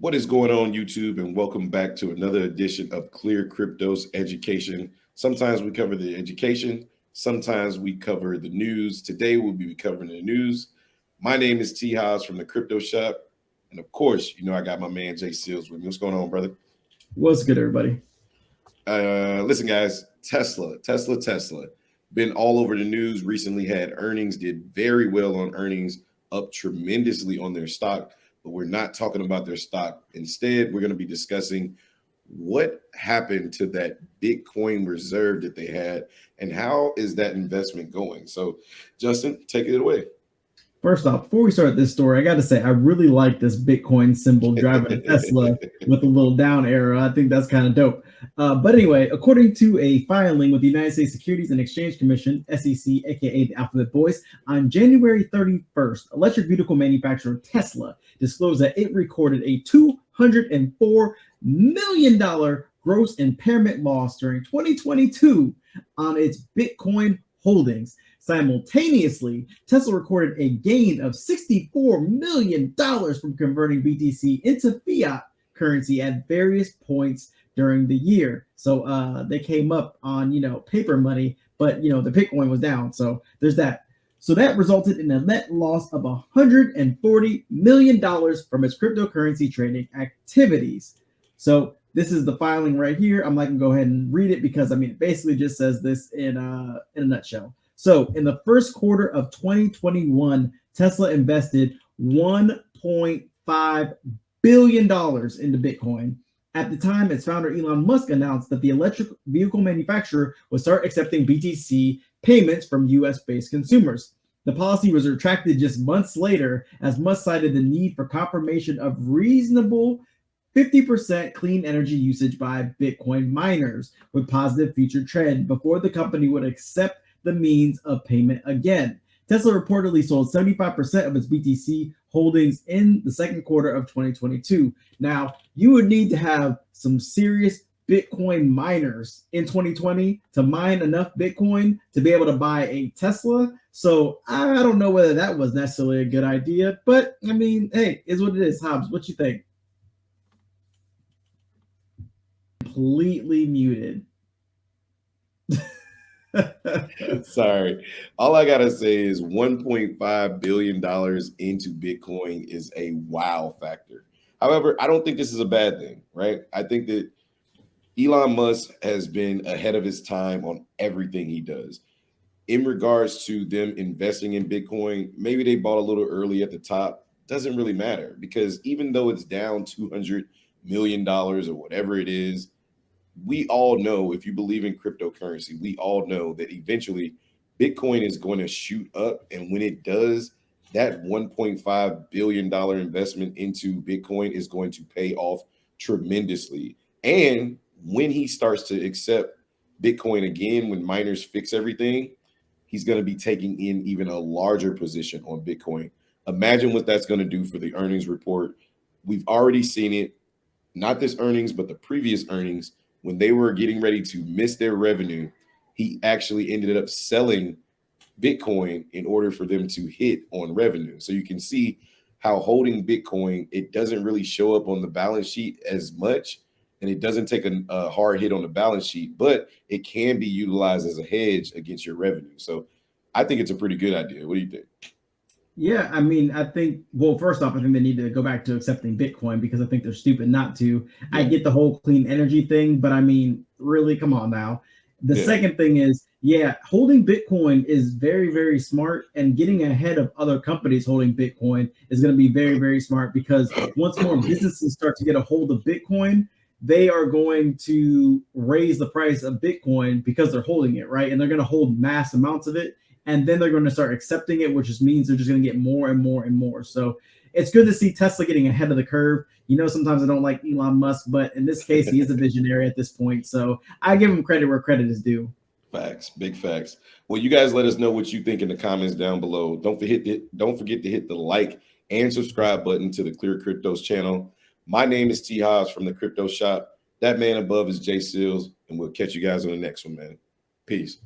What is going on, YouTube? And welcome back to another edition of ClearCryptos Education. Sometimes we cover the education, sometimes we cover the news. Today we'll be covering the news. My name is T. Haas from the Crypto Shop. And of course, I got my man Jay Seals with me. What's going on, brother? What's good, everybody? Listen, guys, Tesla. Been all over the news, recently had earnings, did very well on earnings, up tremendously on their stock. But we're not talking about their stock. Instead, we're going to be discussing what happened to that Bitcoin reserve that they had and how is that investment going. So, Justin, take it away. First off, before we start this story, I got to say, I really like this Bitcoin symbol driving a Tesla with a little down arrow. I think that's kind of dope. But anyway, according to a filing with the United States Securities and Exchange Commission, SEC, aka the Alphabet Boys, on January 31st, electric vehicle manufacturer Tesla disclosed that it recorded a $204 million gross impairment loss during 2022 on its Bitcoin holdings. Simultaneously, Tesla recorded a gain of $64 million from converting BTC into fiat currency at various points during the year. So they came up on, paper money, but, the Bitcoin was down. So there's that. So that resulted in a net loss of $140 million from its cryptocurrency trading activities. So this is the filing right here. I'm not going to go ahead and read it because, it basically just says this in a nutshell. So in the first quarter of 2021, Tesla invested $1.5 billion into Bitcoin. At the time, its founder Elon Musk announced that the electric vehicle manufacturer would start accepting BTC payments from US-based consumers. The policy was retracted just months later as Musk cited the need for confirmation of reasonable 50% clean energy usage by Bitcoin miners with positive future trend before the company would accept the means of payment again. Tesla reportedly sold 75% of its BTC holdings in the second quarter of 2022. Now, you would need to have some serious Bitcoin miners in 2020 to mine enough Bitcoin to be able to buy a Tesla. So I don't know whether that was necessarily a good idea, but hey, is what it is. Hobbs, what you think? Completely muted. Sorry. All I got to say is $1.5 billion into Bitcoin is a wow factor. However, I don't think this is a bad thing, right? I think that Elon Musk has been ahead of his time on everything he does. In regards to them investing in Bitcoin, maybe they bought a little early at the top. Doesn't really matter because even though it's down $200 million or whatever it is, we all know, if you believe in cryptocurrency, we all know that eventually Bitcoin is going to shoot up. And when it does, that $1.5 billion investment into Bitcoin is going to pay off tremendously. And when he starts to accept Bitcoin again, when miners fix everything, he's going to be taking in even a larger position on Bitcoin. Imagine what that's going to do for the earnings report. We've already seen it, not this earnings, but the previous earnings. When they were getting ready to miss their revenue, he actually ended up selling Bitcoin in order for them to hit on revenue. So you can see how holding Bitcoin, it doesn't really show up on the balance sheet as much, and it doesn't take a hard hit on the balance sheet, but it can be utilized as a hedge against your revenue. So I think it's a pretty good idea. What do you think? Yeah, I think, well, first off, I think they need to go back to accepting Bitcoin because I think they're stupid not to. Yeah. I get the whole clean energy thing, but really, come on now. The second thing is, holding Bitcoin is very, very smart, and getting ahead of other companies holding Bitcoin is going to be very, very smart because once more businesses start to get a hold of Bitcoin, they are going to raise the price of Bitcoin because they're holding it, right? And they're going to hold mass amounts of it. And then they're going to start accepting it, which just means they're just going to get more and more and more. So it's good to see Tesla getting ahead of the curve. Sometimes I don't like Elon Musk, but in this case, he is a visionary at this point. So I give him credit where credit is due. Facts, big facts. Well, you guys let us know what you think in the comments down below. Don't forget to hit the like and subscribe button to the ClearCryptos channel. My name is T. Hobbs from the Crypto Shop. That man above is Jay Seals, and we'll catch you guys on the next one, man. Peace.